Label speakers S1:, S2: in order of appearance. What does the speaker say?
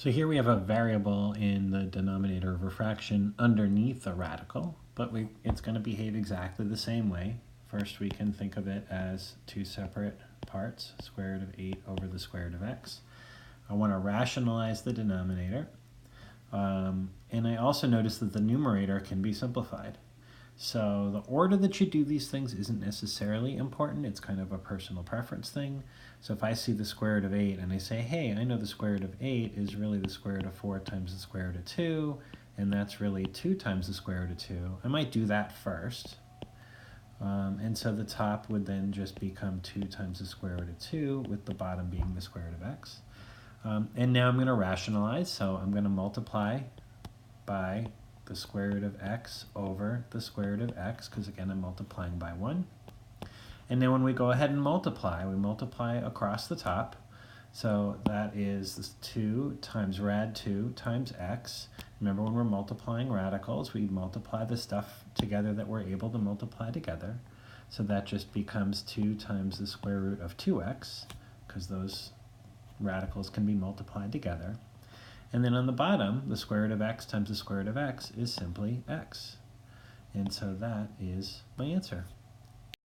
S1: So here we have a variable in the denominator of refraction underneath a radical, but it's going to behave exactly the same way. First, we can think of it as two separate parts, square root of 8 over the square root of x. I want to rationalize the denominator, and I also notice that the numerator can be simplified. So the order that you do these things isn't necessarily important. It's kind of a personal preference thing. So if I see the square root of 8 and I say, hey, I know the square root of 8 is really the square root of 4 times the square root of 2, and that's really 2 times the square root of 2, I might do that first. And so the top would then just become 2 times the square root of 2, with the bottom being the square root of x. And now I'm going to rationalize, so I'm going to multiply by the square root of x over the square root of x, because again I'm multiplying by 1. And then when we go ahead and multiply, we multiply across the top. So that is this 2 times rad 2 times x. Remember, when we're multiplying radicals, we multiply the stuff together that we're able to multiply together. So that just becomes 2 times the square root of 2x, because those radicals can be multiplied together. And then on the bottom, the square root of x times the square root of x is simply x. And so that is my answer.